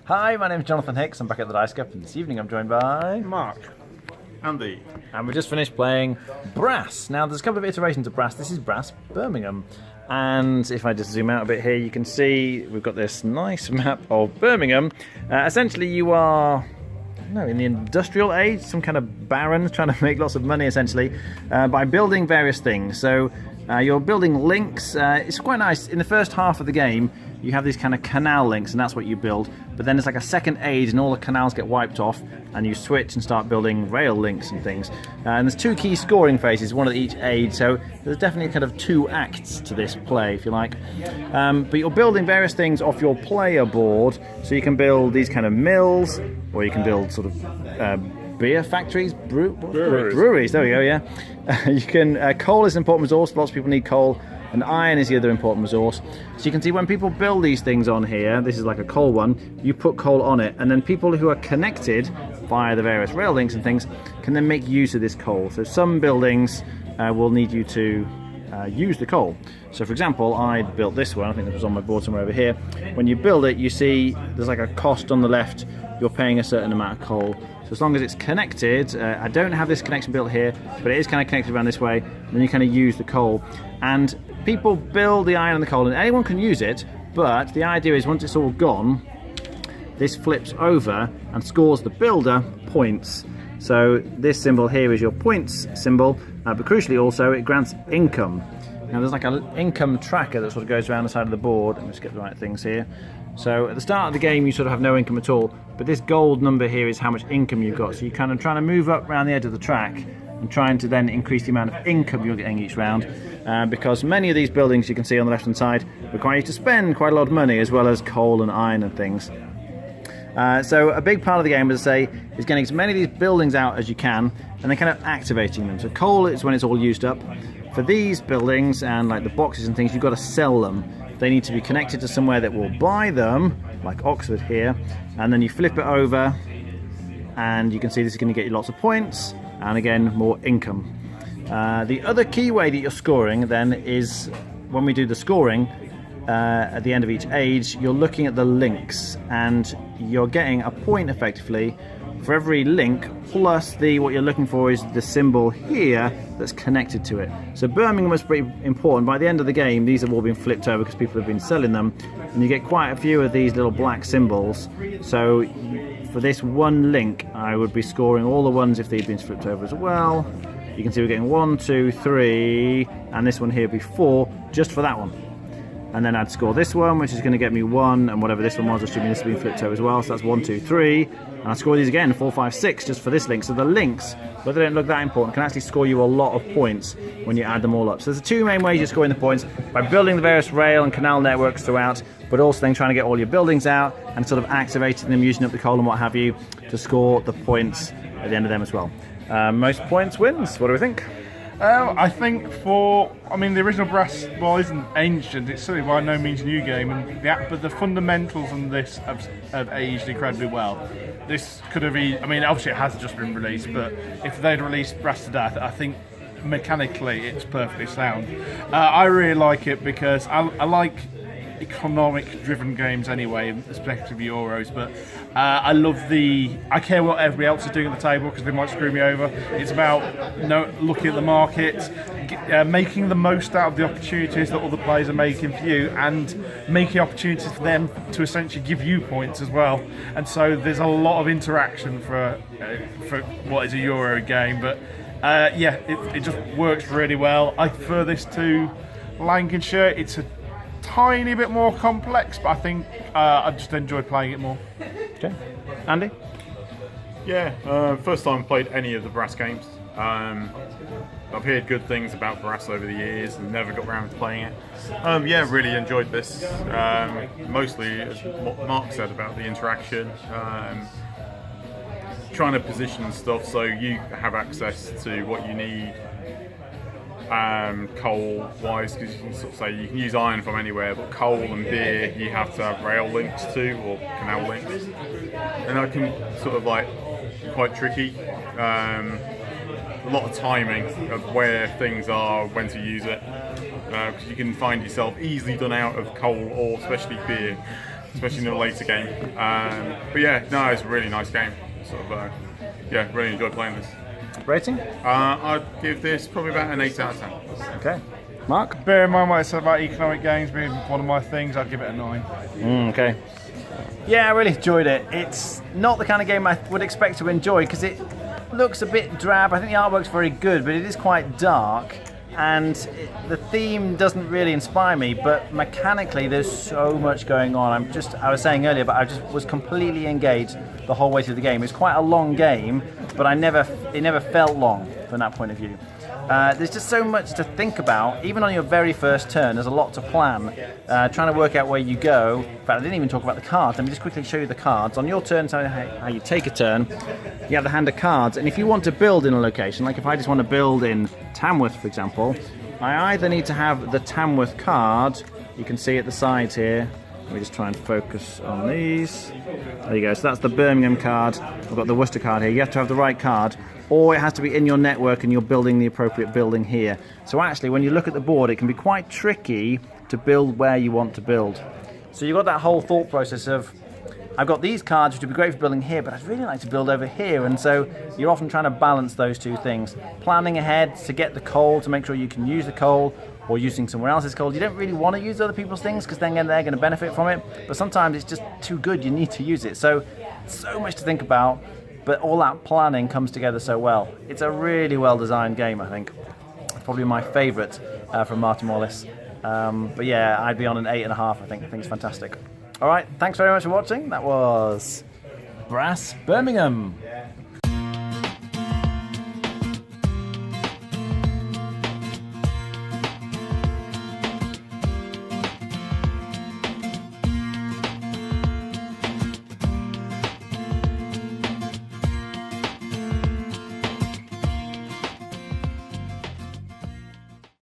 Hi, my name is Jonathan Hicks. I'm back at the Dice Cup, and this evening I'm joined by Mark. Andy. And we just finished playing Brass. Now, there's a couple of iterations of Brass. This is Brass Birmingham. And if I just zoom out a bit here, you can see we've got this nice map of Birmingham. Essentially, you are in the industrial age, some kind of baron trying to make lots of money, essentially, by building various things. So you're building links. It's quite nice. In the first half of the game, you have these kind of canal links, and that's what you build. But then it's like a second age, and all the canals get wiped off, and you switch and start building rail links and things. And there's two key scoring phases, one at each age, so there's definitely kind of two acts to this play, if you like. But you're building various things off your player board, so you can build these kind of mills, or you can build sort of beer factories, breweries. There we go. Yeah, you can. Coal is an important resource. Lots of people need coal, and iron is the other important resource. So you can see when people build these things on here, this is like a coal one. You put coal on it, and then people who are connected via the various rail links and things can then make use of this coal. So some buildings will need you to use the coal. So for example, I built this one. I think it was on my board somewhere over here. When you build it, you see there's like a cost on the left. You're paying a certain amount of coal. So as long as it's connected, I don't have this connection built here, but it is kind of connected around this way, then you kind of use the coal. And people build the iron and the coal, and anyone can use it, but the idea is once it's all gone, this flips over and scores the builder points. So this symbol here is your points symbol, but crucially also it grants income. Now there's like an income tracker that sort of goes around the side of the board. Let me just get the right things here. So at the start of the game you sort of have no income at all, but this gold number here is how much income you've got. So you're kind of trying to move up around the edge of the track and trying to then increase the amount of income you're getting each round, because many of these buildings you can see on the left hand side require you to spend quite a lot of money, as well as coal and iron and things. So a big part of the game, as I say, is getting as many of these buildings out as you can and then kind of activating them. So coal is when it's all used up. For these buildings and like the boxes and things, you've got to sell them. They need to be connected to somewhere that will buy them, like Oxford here, and then you flip it over and you can see this is going to get you lots of points and again more income. The other key way that you're scoring then is when we do the scoring at the end of each age, you're looking at the links and you're getting a point effectively for every link, plus what you're looking for is the symbol here that's connected to it. So Birmingham was pretty important. By the end of the game, these have all been flipped over because people have been selling them, and you get quite a few of these little black symbols. So for this one link, I would be scoring all the ones if they'd been flipped over as well. You can see we're getting 1, 2, 3, and this one here would be 4, just for that one. And then I'd score this one, which is going to get me 1, and whatever this one was, assuming this has been flipped over as well. So that's 1, 2, 3. And I score these again, 4, 5, 6, just for this link. So the links, whether they don't look that important, can actually score you a lot of points when you add them all up. So there's the two main ways you're scoring the points: by building the various rail and canal networks throughout, but also then trying to get all your buildings out and sort of activating them, using up the coal and what have you, to score the points at the end of them as well. Most points wins. What do we think? I think the original Brass, isn't ancient. It's certainly by no means a new game, but the fundamentals on this have aged incredibly well. This could have obviously it has just been released, but if they'd released Brass to Death, I think mechanically it's perfectly sound. I really like it because I like economic-driven games anyway, especially Euros, but I care what everybody else is doing at the table because they might screw me over. It's about looking at the market, making the most out of the opportunities that other players are making for you, and making opportunities for them to essentially give you points as well. And so there's a lot of interaction for what is a Euro game, but it just works really well. I prefer this to Lancashire. It's a tiny bit more complex, but I think I just enjoy playing it more. Okay, Andy? Yeah, first time played any of the Brass games. I've heard good things about Brass over the years and never got around to playing it. Really enjoyed this. Mostly, as Mark said, about the interaction. Trying to position stuff so you have access to what you need coal wise, because you can sort of say you can use iron from anywhere, but coal and beer you have to have rail links to, or canal links, and that can sort of like quite tricky. A lot of timing of where things are, when to use it, because you can find yourself easily done out of coal or especially beer especially in the later game. But yeah, no, it's a really nice game. Sort of, yeah, really enjoyed playing this. Rating? I'd give this probably about an 8 out of 10. Okay. Mark? Bear in mind what I said about economic games being one of my things, I'd give it a 9. Okay. Yeah, I really enjoyed it. It's not the kind of game I would expect to enjoy because it looks a bit drab. I think the artwork's very good, but it is quite dark. And the theme doesn't really inspire me, but mechanically there's so much going on. I was saying earlier, but I just was completely engaged the whole way through the game. It's quite a long game, but it never felt long from that point of view. There's just so much to think about. Even on your very first turn, there's a lot to plan. Trying to work out where you go. In fact, I didn't even talk about the cards. Let me just quickly show you the cards. On your turn, so how you take a turn, you have the hand of cards. And if you want to build in a location, like if I just want to build in Tamworth, for example, I either need to have the Tamworth card. You can see at the sides here. Let me just try and focus on these. There you go. So that's the Birmingham card. I've got the Worcester card here. You have to have the right card, or it has to be in your network and you're building the appropriate building here. So actually, when you look at the board, it can be quite tricky to build where you want to build. So you've got that whole thought process of, I've got these cards which would be great for building here, but I'd really like to build over here. And so you're often trying to balance those two things. Planning ahead to get the coal, to make sure you can use the coal, or using someone else's coal. You don't really want to use other people's things because then they're going to benefit from it. But sometimes it's just too good, you need to use it. So much to think about, but all that planning comes together so well. It's a really well designed game, I think. It's probably my favourite from Martin Wallace. But yeah, I'd be on an 8.5, I think. I think it's fantastic. All right, thanks very much for watching. That was Brass Birmingham.